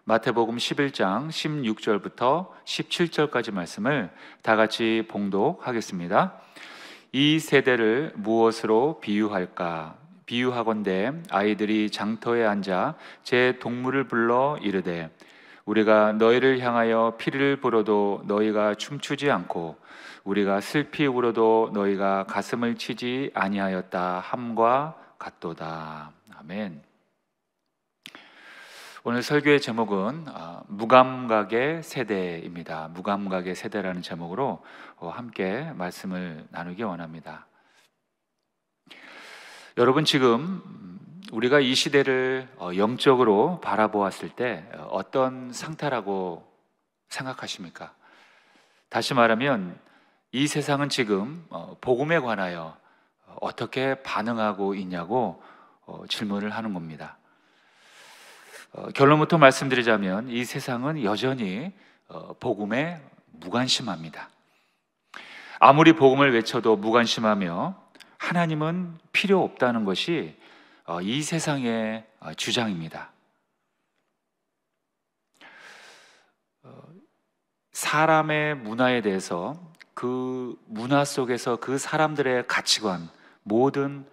마태복음 11장 16절부터 17절까지 말씀을 다 같이 봉독하겠습니다. 이 세대를 무엇으로 비유할까? 비유하건대 아이들이 장터에 앉아 제 동물을 불러 이르되 우리가 너희를 향하여 피를 불어도 너희가 춤추지 않고 우리가 슬피 울어도 너희가 가슴을 치지 아니하였다 함과 같도다. 아멘. 오늘 설교의 제목은 무감각의 세대입니다. 무감각의 세대라는 제목으로 함께 말씀을 나누기 원합니다. 여러분, 지금 우리가 이 시대를 영적으로 바라보았을 때 어떤 상태라고 생각하십니까? 다시 말하면 이 세상은 지금 복음에 관하여 어떻게 반응하고 있냐고 질문을 하는 겁니다. 결론부터 말씀드리자면 이 세상은 여전히 복음에 무관심합니다. 아무리 복음을 외쳐도 무관심하며 하나님은 필요 없다는 것이 이 세상의 주장입니다. 사람의 문화에 대해서 그 문화 속에서 그 사람들의 가치관, 모든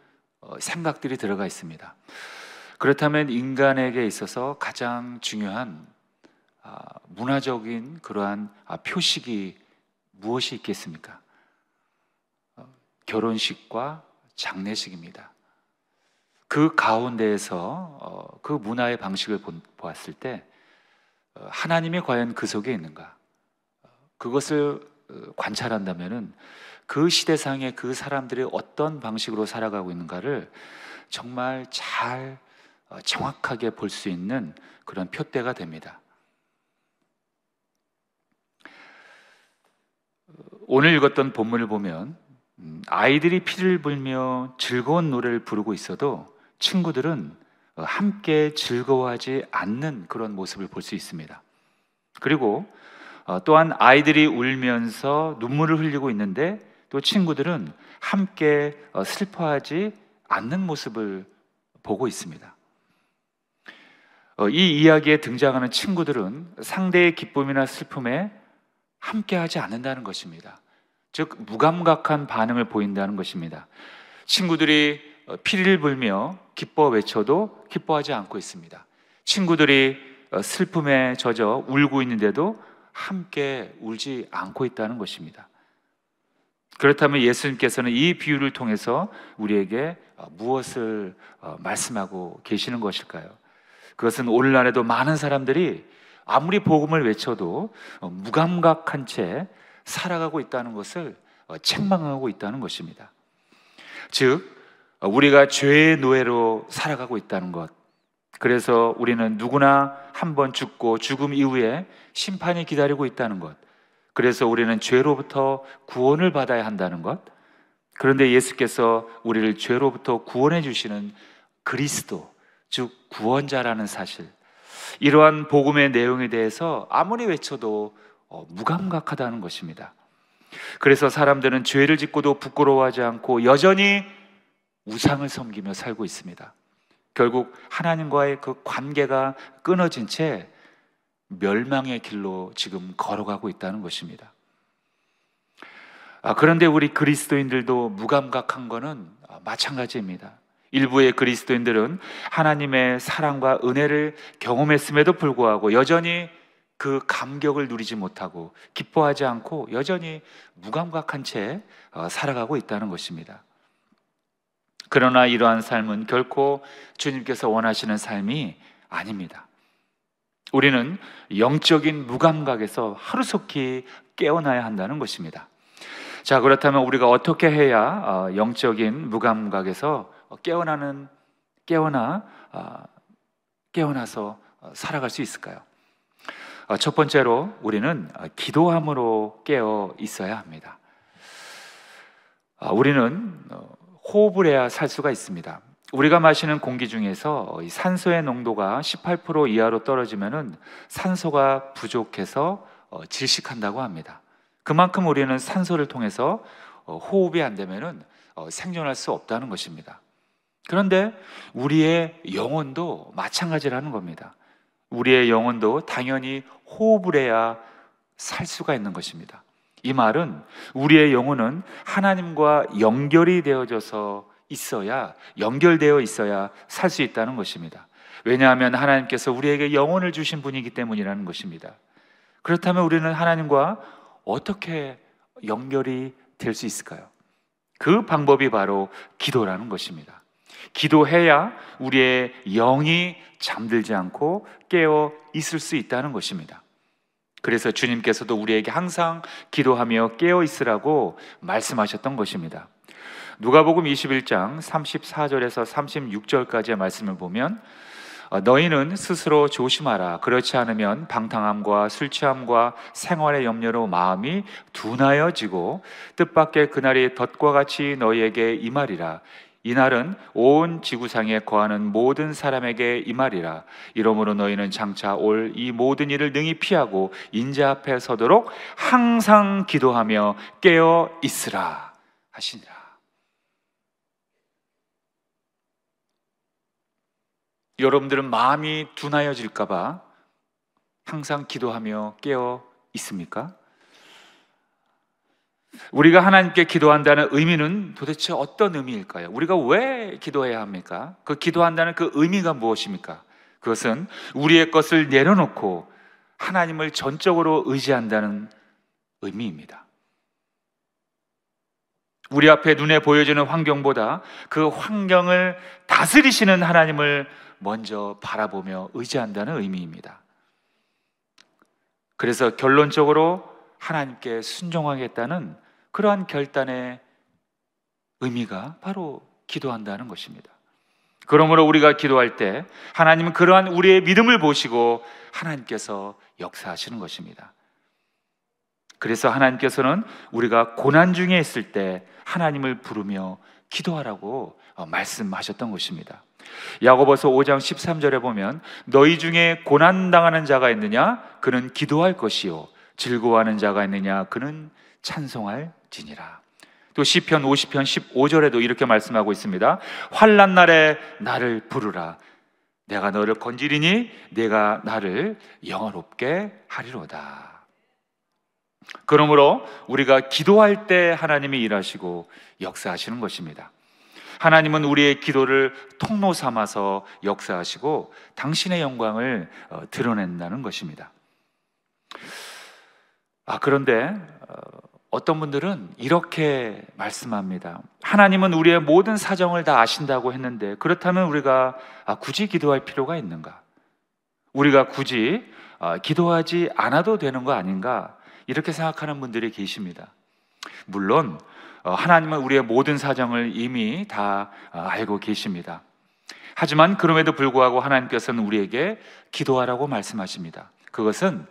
생각들이 들어가 있습니다. 그렇다면 인간에게 있어서 가장 중요한 문화적인 그러한 표식이 무엇이 있겠습니까? 결혼식과 장례식입니다. 그 가운데에서 그 문화의 방식을 보았을 때 하나님이 과연 그 속에 있는가? 그것을 관찰한다면은 그 시대상의 그 사람들이 어떤 방식으로 살아가고 있는가를 정말 잘 정확하게 볼 수 있는 그런 표대가 됩니다. 오늘 읽었던 본문을 보면 아이들이 피를 불며 즐거운 노래를 부르고 있어도 친구들은 함께 즐거워하지 않는 그런 모습을 볼 수 있습니다. 그리고 또한 아이들이 울면서 눈물을 흘리고 있는데 또 친구들은 함께 슬퍼하지 않는 모습을 보고 있습니다. 이 이야기에 등장하는 친구들은 상대의 기쁨이나 슬픔에 함께하지 않는다는 것입니다. 즉 무감각한 반응을 보인다는 것입니다. 친구들이 피리를 불며 기뻐 외쳐도 기뻐하지 않고 있습니다. 친구들이 슬픔에 젖어 울고 있는데도 함께 울지 않고 있다는 것입니다. 그렇다면 예수님께서는 이 비유를 통해서 우리에게 무엇을 말씀하고 계시는 것일까요? 그것은 오늘날에도 많은 사람들이 아무리 복음을 외쳐도 무감각한 채 살아가고 있다는 것을 책망하고 있다는 것입니다. 즉 우리가 죄의 노예로 살아가고 있다는 것, 그래서 우리는 누구나 한번 죽고 죽음 이후에 심판이 기다리고 있다는 것, 그래서 우리는 죄로부터 구원을 받아야 한다는 것, 그런데 예수께서 우리를 죄로부터 구원해 주시는 그리스도, 즉 구원자라는 사실, 이러한 복음의 내용에 대해서 아무리 외쳐도 무감각하다는 것입니다. 그래서 사람들은 죄를 짓고도 부끄러워하지 않고 여전히 우상을 섬기며 살고 있습니다. 결국 하나님과의 그 관계가 끊어진 채 멸망의 길로 지금 걸어가고 있다는 것입니다. 그런데 우리 그리스도인들도 무감각한 것은 마찬가지입니다. 일부의 그리스도인들은 하나님의 사랑과 은혜를 경험했음에도 불구하고 여전히 그 감격을 누리지 못하고 기뻐하지 않고 여전히 무감각한 채 살아가고 있다는 것입니다. 그러나 이러한 삶은 결코 주님께서 원하시는 삶이 아닙니다. 우리는 영적인 무감각에서 하루속히 깨어나야 한다는 것입니다. 자, 그렇다면 우리가 어떻게 해야 영적인 무감각에서 깨어나서 살아갈 수 있을까요? 첫 번째로 우리는 기도함으로 깨어 있어야 합니다. 우리는 호흡을 해야 살 수가 있습니다. 우리가 마시는 공기 중에서 산소의 농도가 18% 이하로 떨어지면은 산소가 부족해서 질식한다고 합니다. 그만큼 우리는 산소를 통해서 호흡이 안 되면은 생존할 수 없다는 것입니다. 그런데 우리의 영혼도 마찬가지라는 겁니다. 우리의 영혼도 당연히 호흡을 해야 살 수가 있는 것입니다. 이 말은 우리의 영혼은 하나님과 연결이 되어져서 있어야, 연결되어 있어야 살 수 있다는 것입니다. 왜냐하면 하나님께서 우리에게 영혼을 주신 분이기 때문이라는 것입니다. 그렇다면 우리는 하나님과 어떻게 연결이 될 수 있을까요? 그 방법이 바로 기도라는 것입니다. 기도해야 우리의 영이 잠들지 않고 깨어 있을 수 있다는 것입니다. 그래서 주님께서도 우리에게 항상 기도하며 깨어 있으라고 말씀하셨던 것입니다. 누가복음 21장 34절에서 36절까지의 말씀을 보면 너희는 스스로 조심하라. 그렇지 않으면 방탕함과 술 취함과 생활의 염려로 마음이 둔하여지고 뜻밖의 그날이 덫과 같이 너희에게 임하리라. 이날은 온 지구상에 거하는 모든 사람에게 임하리라. 이러므로 너희는 장차 올 이 모든 일을 능히 피하고 인자 앞에 서도록 항상 기도하며 깨어 있으라 하시니라. 여러분들은 마음이 둔하여질까 봐 항상 기도하며 깨어 있습니까? 우리가 하나님께 기도한다는 의미는 도대체 어떤 의미일까요? 우리가 왜 기도해야 합니까? 그 기도한다는 그 의미가 무엇입니까? 그것은 우리의 것을 내려놓고 하나님을 전적으로 의지한다는 의미입니다. 우리 앞에 눈에 보여지는 환경보다 그 환경을 다스리시는 하나님을 먼저 바라보며 의지한다는 의미입니다. 그래서 결론적으로 하나님께 순종하겠다는 그러한 결단의 의미가 바로 기도한다는 것입니다. 그러므로 우리가 기도할 때 하나님은 그러한 우리의 믿음을 보시고 하나님께서 역사하시는 것입니다. 그래서 하나님께서는 우리가 고난 중에 있을 때 하나님을 부르며 기도하라고 말씀하셨던 것입니다. 야고보서 5장 13절에 보면 너희 중에 고난당하는 자가 있느냐? 그는 기도할 것이요 즐거워하는 자가 있느냐? 그는 찬송할지니라. 또 시편 50편 15절에도 이렇게 말씀하고 있습니다. 환난 날에 나를 부르라. 내가 너를 건지리니 내가 나를 영화롭게 하리로다. 그러므로 우리가 기도할 때 하나님이 일하시고 역사하시는 것입니다. 하나님은 우리의 기도를 통로 삼아서 역사하시고 당신의 영광을 드러낸다는 것입니다. 그런데 어떤 분들은 이렇게 말씀합니다. 하나님은 우리의 모든 사정을 다 아신다고 했는데 그렇다면 우리가 굳이 기도할 필요가 있는가? 우리가 굳이 기도하지 않아도 되는 거 아닌가? 이렇게 생각하는 분들이 계십니다. 물론 하나님은 우리의 모든 사정을 이미 다 알고 계십니다. 하지만 그럼에도 불구하고 하나님께서는 우리에게 기도하라고 말씀하십니다. 그것은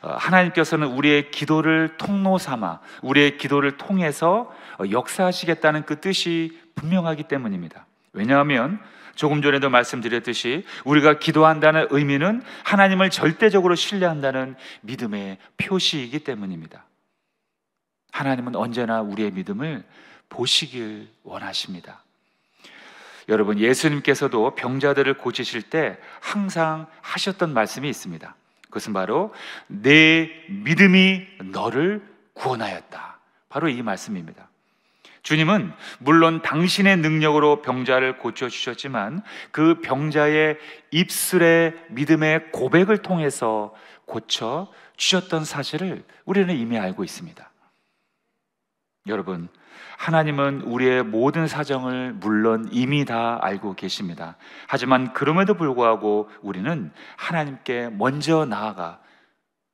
하나님께서는 우리의 기도를 통로 삼아 우리의 기도를 통해서 역사하시겠다는 그 뜻이 분명하기 때문입니다. 왜냐하면 조금 전에도 말씀드렸듯이 우리가 기도한다는 의미는 하나님을 절대적으로 신뢰한다는 믿음의 표시이기 때문입니다. 하나님은 언제나 우리의 믿음을 보시길 원하십니다. 여러분, 예수님께서도 병자들을 고치실 때 항상 하셨던 말씀이 있습니다. 그것은 바로 내 믿음이 너를 구원하였다. 바로 이 말씀입니다. 주님은 물론 당신의 능력으로 병자를 고쳐주셨지만 그 병자의 입술의 믿음의 고백을 통해서 고쳐주셨던 사실을 우리는 이미 알고 있습니다. 여러분, 하나님은 우리의 모든 사정을 물론 이미 다 알고 계십니다. 하지만 그럼에도 불구하고 우리는 하나님께 먼저 나아가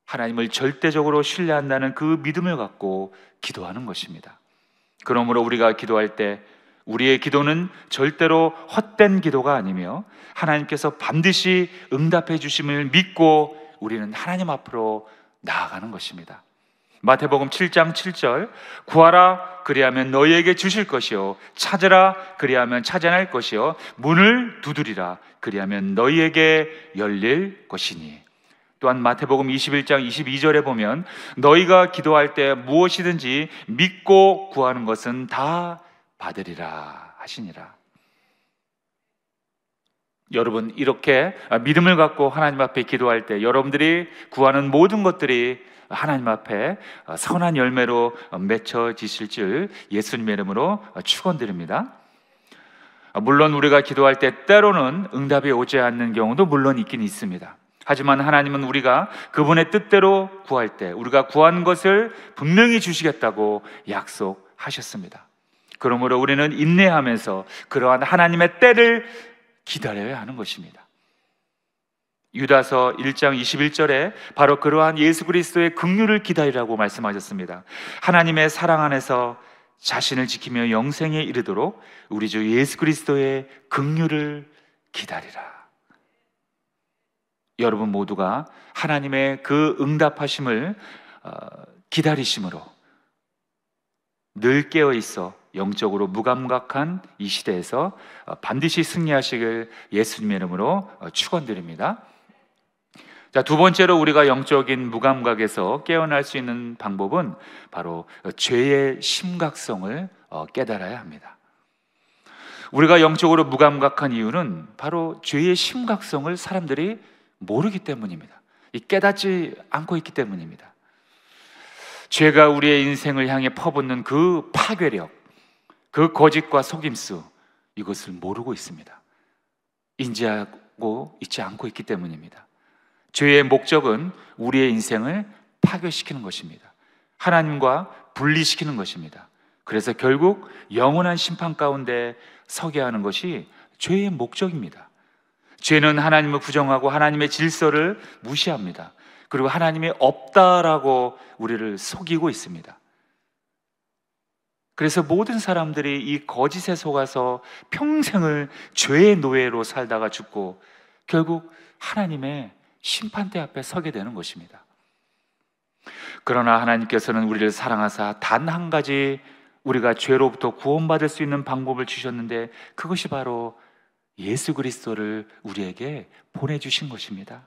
하나님을 절대적으로 신뢰한다는 그 믿음을 갖고 기도하는 것입니다. 그러므로 우리가 기도할 때 우리의 기도는 절대로 헛된 기도가 아니며 하나님께서 반드시 응답해 주심을 믿고 우리는 하나님 앞으로 나아가는 것입니다. 마태복음 7장 7절 구하라 그리하면 너희에게 주실 것이요 찾으라 그리하면 찾아낼 것이요 문을 두드리라 그리하면 너희에게 열릴 것이니. 또한 마태복음 21장 22절에 보면 너희가 기도할 때 무엇이든지 믿고 구하는 것은 다 받으리라 하시니라. 여러분, 이렇게 믿음을 갖고 하나님 앞에 기도할 때 여러분들이 구하는 모든 것들이 하나님 앞에 선한 열매로 맺혀지실 줄 예수님의 이름으로 축원드립니다. 물론 우리가 기도할 때 때로는 응답이 오지 않는 경우도 물론 있긴 있습니다. 하지만 하나님은 우리가 그분의 뜻대로 구할 때 우리가 구한 것을 분명히 주시겠다고 약속하셨습니다. 그러므로 우리는 인내하면서 그러한 하나님의 때를 기다려야 하는 것입니다. 유다서 1장 21절에 바로 그러한 예수 그리스도의 긍휼을 기다리라고 말씀하셨습니다. 하나님의 사랑 안에서 자신을 지키며 영생에 이르도록 우리 주 예수 그리스도의 긍휼을 기다리라. 여러분 모두가 하나님의 그 응답하심을 기다리심으로 늘 깨어 있어 영적으로 무감각한 이 시대에서 반드시 승리하시길 예수님의 이름으로 축원드립니다. 자, 두 번째로 우리가 영적인 무감각에서 깨어날 수 있는 방법은 바로 죄의 심각성을 깨달아야 합니다. 우리가 영적으로 무감각한 이유는 바로 죄의 심각성을 사람들이 모르기 때문입니다. 깨닫지 않고 있기 때문입니다. 죄가 우리의 인생을 향해 퍼붓는 그 파괴력, 그 거짓과 속임수, 이것을 모르고 있습니다. 인지하고 있지 않고 있기 때문입니다. 죄의 목적은 우리의 인생을 파괴시키는 것입니다. 하나님과 분리시키는 것입니다. 그래서 결국 영원한 심판 가운데 서게 하는 것이 죄의 목적입니다. 죄는 하나님을 부정하고 하나님의 질서를 무시합니다. 그리고 하나님이 없다라고 우리를 속이고 있습니다. 그래서 모든 사람들이 이 거짓에 속아서 평생을 죄의 노예로 살다가 죽고 결국 하나님의 심판대 앞에 서게 되는 것입니다. 그러나 하나님께서는 우리를 사랑하사 단 한 가지 우리가 죄로부터 구원받을 수 있는 방법을 주셨는데 그것이 바로 예수 그리스도를 우리에게 보내주신 것입니다.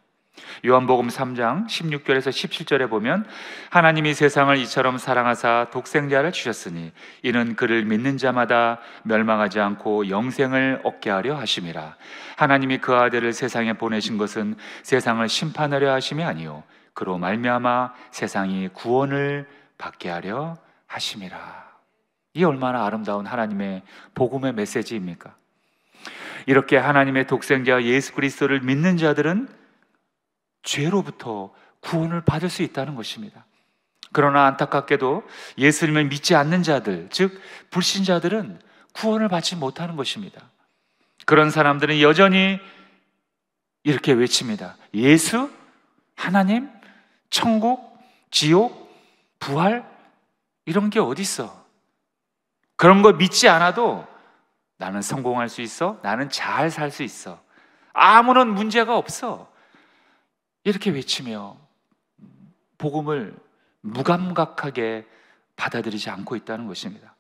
요한복음 3장 16절에서 17절에 보면 하나님이 세상을 이처럼 사랑하사 독생자를 주셨으니 이는 그를 믿는 자마다 멸망하지 않고 영생을 얻게 하려 하심이라. 하나님이 그 아들을 세상에 보내신 것은 세상을 심판하려 하심이 아니요 그로 말미암아 세상이 구원을 받게 하려 하심이라. 이 얼마나 아름다운 하나님의 복음의 메시지입니까? 이렇게 하나님의 독생자 예수 그리스도를 믿는 자들은 죄로부터 구원을 받을 수 있다는 것입니다. 그러나 안타깝게도 예수님을 믿지 않는 자들, 즉 불신자들은 구원을 받지 못하는 것입니다. 그런 사람들은 여전히 이렇게 외칩니다. 예수, 하나님, 천국, 지옥, 부활 이런 게 어디 있어? 그런 거 믿지 않아도 나는 성공할 수 있어? 나는 잘 살 수 있어. 아무런 문제가 없어. 이렇게 외치며 복음을 무감각하게 받아들이지 않고 있다는 것입니다.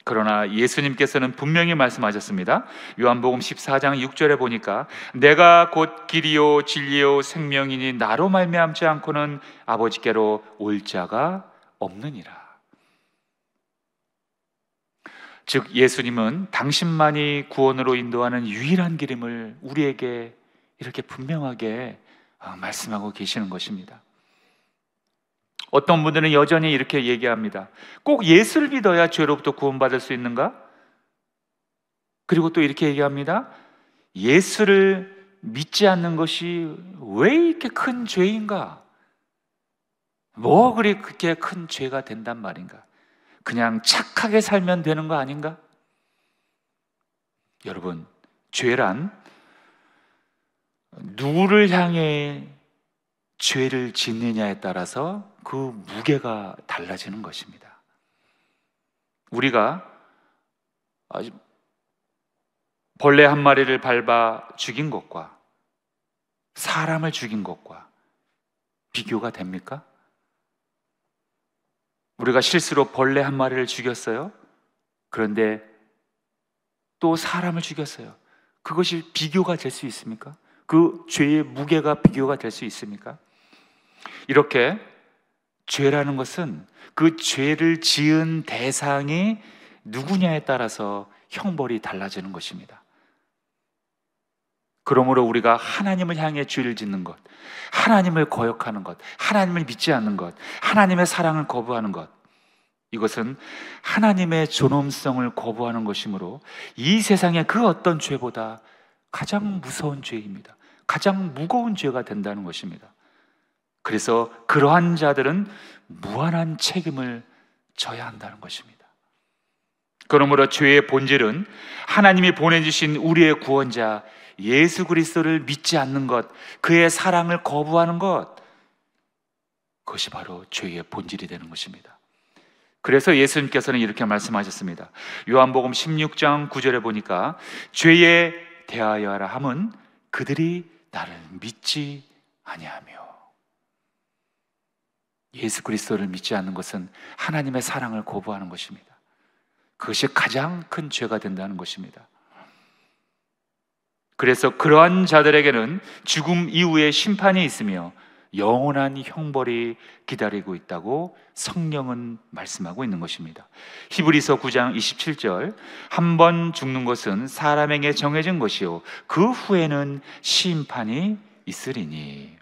그러나 예수님께서는 분명히 말씀하셨습니다. 요한복음 14장 6절에 보니까 내가 곧 길이요 진리요 생명이니 나로 말미암지 않고는 아버지께로 올 자가 없느니라. 즉 예수님은 당신만이 구원으로 인도하는 유일한 길임을 우리에게 이렇게 분명하게 말씀하고 계시는 것입니다. 어떤 분들은 여전히 이렇게 얘기합니다. 꼭 예수를 믿어야 죄로부터 구원받을 수 있는가? 그리고 또 이렇게 얘기합니다. 예수를 믿지 않는 것이 왜 이렇게 큰 죄인가? 뭐 그렇게 큰 죄가 된단 말인가? 그냥 착하게 살면 되는 거 아닌가? 여러분, 죄란 누구를 향해 죄를 짓느냐에 따라서 그 무게가 달라지는 것입니다. 우리가 벌레 한 마리를 밟아 죽인 것과 사람을 죽인 것과 비교가 됩니까? 우리가 실수로 벌레 한 마리를 죽였어요. 그런데 또 사람을 죽였어요. 그것이 비교가 될 수 있습니까? 그 죄의 무게가 비교가 될 수 있습니까? 이렇게 죄라는 것은 그 죄를 지은 대상이 누구냐에 따라서 형벌이 달라지는 것입니다. 그러므로 우리가 하나님을 향해 죄를 짓는 것, 하나님을 거역하는 것, 하나님을 믿지 않는 것, 하나님의 사랑을 거부하는 것, 이것은 하나님의 존엄성을 거부하는 것이므로 이 세상의 그 어떤 죄보다 가장 무서운 죄입니다. 가장 무거운 죄가 된다는 것입니다. 그래서 그러한 자들은 무한한 책임을 져야 한다는 것입니다. 그러므로 죄의 본질은 하나님이 보내주신 우리의 구원자 예수 그리스도를 믿지 않는 것, 그의 사랑을 거부하는 것, 그것이 바로 죄의 본질이 되는 것입니다. 그래서 예수님께서는 이렇게 말씀하셨습니다. 요한복음 16장 9절에 보니까 죄에 대하여 하라 함은 그들이 나를 믿지 아니하며. 예수 그리스도를 믿지 않는 것은 하나님의 사랑을 거부하는 것입니다. 그것이 가장 큰 죄가 된다는 것입니다. 그래서 그러한 자들에게는 죽음 이후에 심판이 있으며 영원한 형벌이 기다리고 있다고 성경은 말씀하고 있는 것입니다. 히브리서 9장 27절, 한 번 죽는 것은 사람에게 정해진 것이요 그 후에는 심판이 있으리니.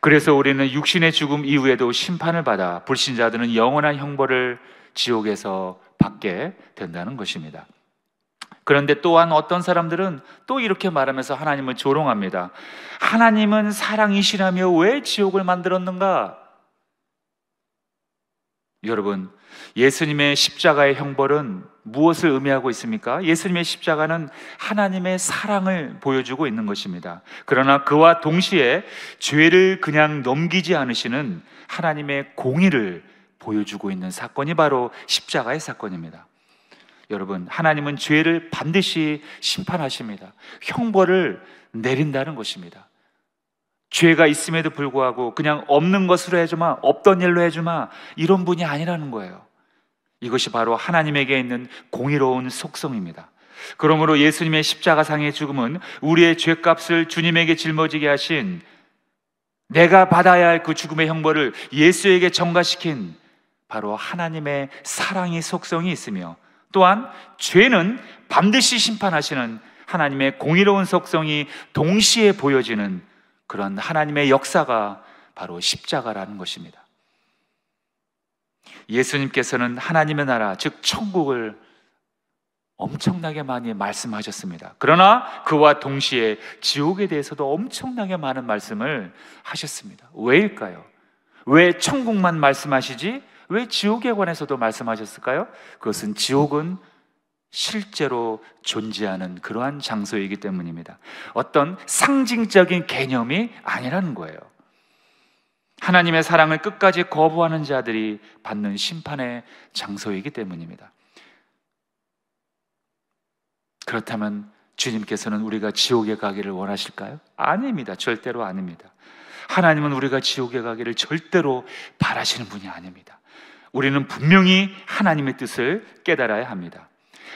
그래서 우리는 육신의 죽음 이후에도 심판을 받아 불신자들은 영원한 형벌을 지옥에서 받게 된다는 것입니다. 그런데 또한 어떤 사람들은 또 이렇게 말하면서 하나님을 조롱합니다. 하나님은 사랑이시라며 왜 지옥을 만들었는가? 여러분, 예수님의 십자가의 형벌은 무엇을 의미하고 있습니까? 예수님의 십자가는 하나님의 사랑을 보여주고 있는 것입니다. 그러나 그와 동시에 죄를 그냥 넘기지 않으시는 하나님의 공의를 보여주고 있는 사건이 바로 십자가의 사건입니다. 여러분, 하나님은 죄를 반드시 심판하십니다. 형벌을 내린다는 것입니다. 죄가 있음에도 불구하고 그냥 없는 것으로 해주마, 없던 일로 해주마, 이런 분이 아니라는 거예요. 이것이 바로 하나님에게 있는 공의로운 속성입니다. 그러므로 예수님의 십자가상의 죽음은 우리의 죄값을 주님에게 짊어지게 하신, 내가 받아야 할 그 죽음의 형벌을 예수에게 전가시킨 바로 하나님의 사랑의 속성이 있으며, 또한 죄는 반드시 심판하시는 하나님의 공의로운 속성이 동시에 보여지는 그런 하나님의 역사가 바로 십자가라는 것입니다. 예수님께서는 하나님의 나라, 즉 천국을 엄청나게 많이 말씀하셨습니다. 그러나 그와 동시에 지옥에 대해서도 엄청나게 많은 말씀을 하셨습니다. 왜일까요? 왜 천국만 말씀하시지 왜 지옥에 관해서도 말씀하셨을까요? 그것은 지옥은 실제로 존재하는 그러한 장소이기 때문입니다. 어떤 상징적인 개념이 아니라는 거예요. 하나님의 사랑을 끝까지 거부하는 자들이 받는 심판의 장소이기 때문입니다. 그렇다면 주님께서는 우리가 지옥에 가기를 원하실까요? 아닙니다. 절대로 아닙니다. 하나님은 우리가 지옥에 가기를 절대로 바라시는 분이 아닙니다. 우리는 분명히 하나님의 뜻을 깨달아야 합니다.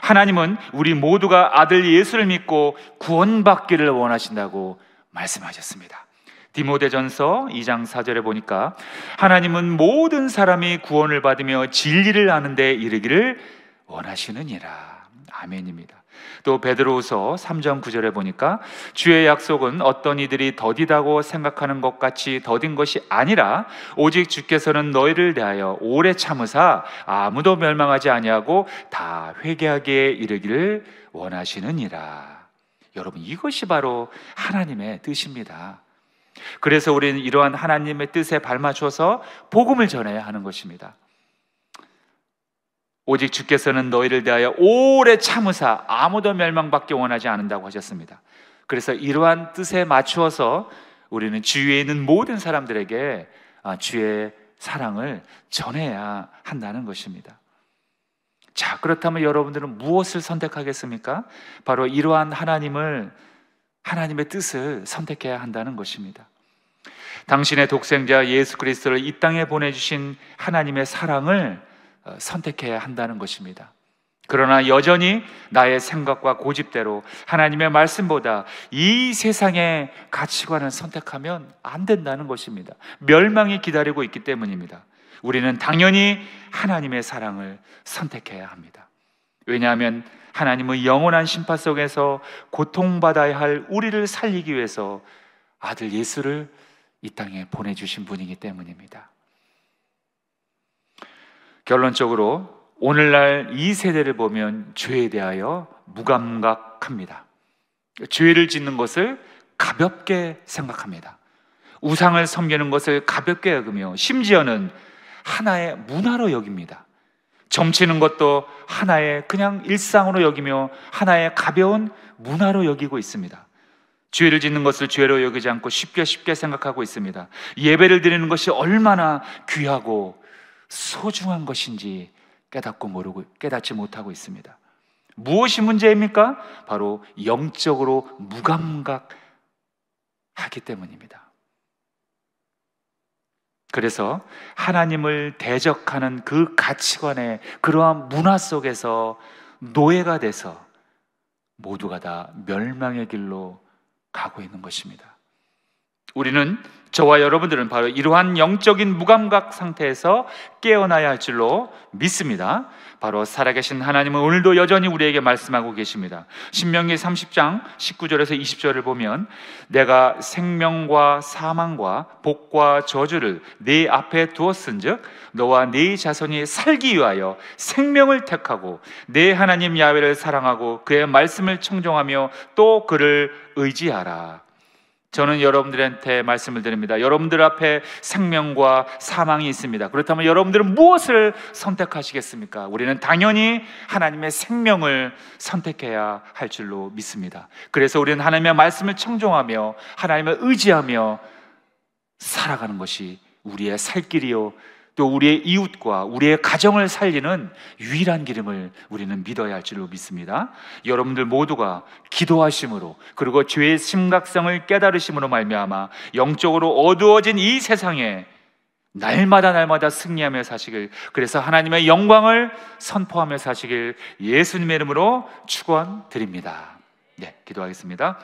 하나님은 우리 모두가 아들 예수를 믿고 구원받기를 원하신다고 말씀하셨습니다. 디모데전서 2장 4절에 보니까 하나님은 모든 사람이 구원을 받으며 진리를 아는 데 이르기를 원하시느니라. 아멘입니다. 또 베드로후서 3장 9절에 보니까 주의 약속은 어떤 이들이 더디다고 생각하는 것 같이 더딘 것이 아니라 오직 주께서는 너희를 대하여 오래 참으사 아무도 멸망하지 아니하고 다 회개하기에 이르기를 원하시느니라. 여러분, 이것이 바로 하나님의 뜻입니다. 그래서 우리는 이러한 하나님의 뜻에 발맞춰서 복음을 전해야 하는 것입니다. 오직 주께서는 너희를 대하여 오래 참으사 아무도 멸망받기 원하지 않는다고 하셨습니다. 그래서 이러한 뜻에 맞추어서 우리는 주위에 있는 모든 사람들에게 주의 사랑을 전해야 한다는 것입니다. 자, 그렇다면 여러분들은 무엇을 선택하겠습니까? 바로 이러한 하나님의 뜻을 선택해야 한다는 것입니다. 당신의 독생자 예수 그리스도를 이 땅에 보내주신 하나님의 사랑을 선택해야 한다는 것입니다. 그러나 여전히 나의 생각과 고집대로 하나님의 말씀보다 이 세상의 가치관을 선택하면 안 된다는 것입니다. 멸망이 기다리고 있기 때문입니다. 우리는 당연히 하나님의 사랑을 선택해야 합니다. 왜냐하면 하나님의 영원한 심판 속에서 고통받아야 할 우리를 살리기 위해서 아들 예수를 이 땅에 보내주신 분이기 때문입니다. 결론적으로 오늘날 이 세대를 보면 죄에 대하여 무감각합니다. 죄를 짓는 것을 가볍게 생각합니다. 우상을 섬기는 것을 가볍게 여기며 심지어는 하나의 문화로 여깁니다. 점치는 것도 하나의 그냥 일상으로 여기며 하나의 가벼운 문화로 여기고 있습니다. 죄를 짓는 것을 죄로 여기지 않고 쉽게 생각하고 있습니다. 예배를 드리는 것이 얼마나 귀하고 소중한 것인지 깨닫지 못하고 있습니다. 무엇이 문제입니까? 바로 영적으로 무감각하기 때문입니다. 그래서 하나님을 대적하는 그 가치관의 그러한 문화 속에서 노예가 돼서 모두가 다 멸망의 길로 가고 있는 것입니다. 우리는, 저와 여러분들은 바로 이러한 영적인 무감각 상태에서 깨어나야 할 줄로 믿습니다. 바로 살아계신 하나님은 오늘도 여전히 우리에게 말씀하고 계십니다. 신명기 30장 19절에서 20절을 보면 내가 생명과 사망과 복과 저주를 네 앞에 두었은즉 너와 네 자손이 살기 위하여 생명을 택하고 네 하나님 야훼를 사랑하고 그의 말씀을 청종하며 또 그를 의지하라. 저는 여러분들한테 말씀을 드립니다. 여러분들 앞에 생명과 사망이 있습니다. 그렇다면 여러분들은 무엇을 선택하시겠습니까? 우리는 당연히 하나님의 생명을 선택해야 할 줄로 믿습니다. 그래서 우리는 하나님의 말씀을 청종하며 하나님을 의지하며 살아가는 것이 우리의 살 길이요, 또 우리의 이웃과 우리의 가정을 살리는 유일한 길임을 우리는 믿어야 할 줄로 믿습니다. 여러분들 모두가 기도하심으로, 그리고 죄의 심각성을 깨달으심으로 말미암아 영적으로 어두워진 이 세상에 날마다 승리하며 사시길, 그래서 하나님의 영광을 선포하며 사시길 예수님의 이름으로 축원드립니다. 네, 기도하겠습니다.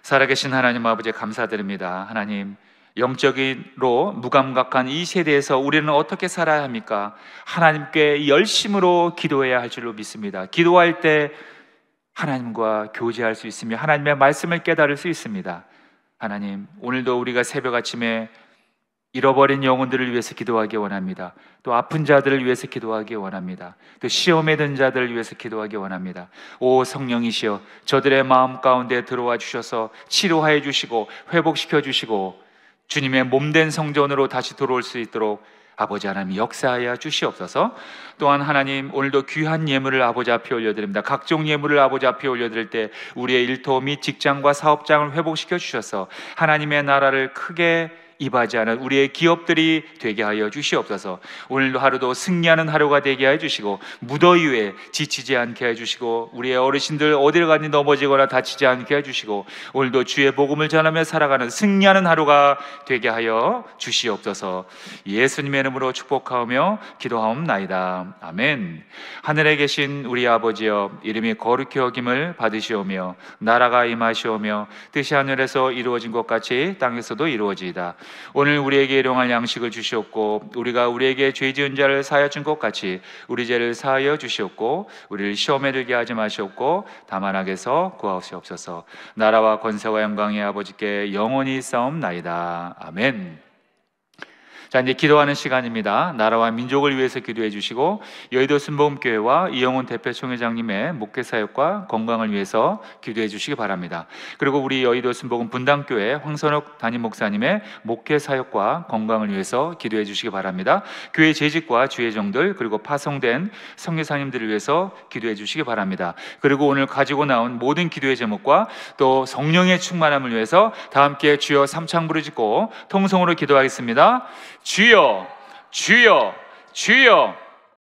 살아계신 하나님 아버지, 감사드립니다. 하나님, 영적으로 무감각한 이 세대에서 우리는 어떻게 살아야 합니까? 하나님께 열심으로 기도해야 할 줄로 믿습니다. 기도할 때 하나님과 교제할 수 있으며 하나님의 말씀을 깨달을 수 있습니다. 하나님, 오늘도 우리가 새벽 아침에 잃어버린 영혼들을 위해서 기도하기 원합니다. 또 아픈 자들을 위해서 기도하기 원합니다. 또 시험에 든 자들을 위해서 기도하기 원합니다. 오 성령이시여, 저들의 마음 가운데 들어와 주셔서 치료하여 주시고 회복시켜 주시고 주님의 몸된 성전으로 다시 들어올 수 있도록 아버지 하나님 역사하여 주시옵소서. 또한 하나님, 오늘도 귀한 예물을 아버지 앞에 올려드립니다. 각종 예물을 아버지 앞에 올려드릴 때 우리의 일터 및 직장과 사업장을 회복시켜 주셔서 하나님의 나라를 크게 이바지하는 우리의 기업들이 되게 하여 주시옵소서. 오늘도 하루도 승리하는 하루가 되게 해 주시고 무더위에 지치지 않게 해 주시고 우리의 어르신들 어딜 가니 넘어지거나 다치지 않게 해 주시고 오늘도 주의 복음을 전하며 살아가는 승리하는 하루가 되게 하여 주시옵소서. 예수님의 이름으로 축복하오며 기도하옵나이다. 아멘. 하늘에 계신 우리 아버지여, 이름이 거룩히 여김을 받으시오며 나라가 임하시오며 뜻이 하늘에서 이루어진 것 같이 땅에서도 이루어지이다. 오늘 우리에게 일용할 양식을 주시옵고 우리가 우리에게 죄 지은 자를 사하여 준 것 같이 우리 죄를 사하여 주시옵고 우리를 시험에 들게 하지 마시옵고 다만 악에서 구하시옵소서. 나라와 권세와 영광이 아버지께 영원히 싸움나이다. 아멘. 자, 이제 기도하는 시간입니다. 나라와 민족을 위해서 기도해 주시고 여의도 순복음교회와 이영훈 대표 총회장님의 목회 사역과 건강을 위해서 기도해 주시기 바랍니다. 그리고 우리 여의도 순복음 분당교회 황선욱 담임 목사님의 목회 사역과 건강을 위해서 기도해 주시기 바랍니다. 교회 재직과 주회종들 그리고 파송된 선교사님들을 위해서 기도해 주시기 바랍니다. 그리고 오늘 가지고 나온 모든 기도의 제목과 또 성령의 충만함을 위해서 다 함께 주여 삼창 부르짖고 통성으로 기도하겠습니다. 주여, 주여, 주여.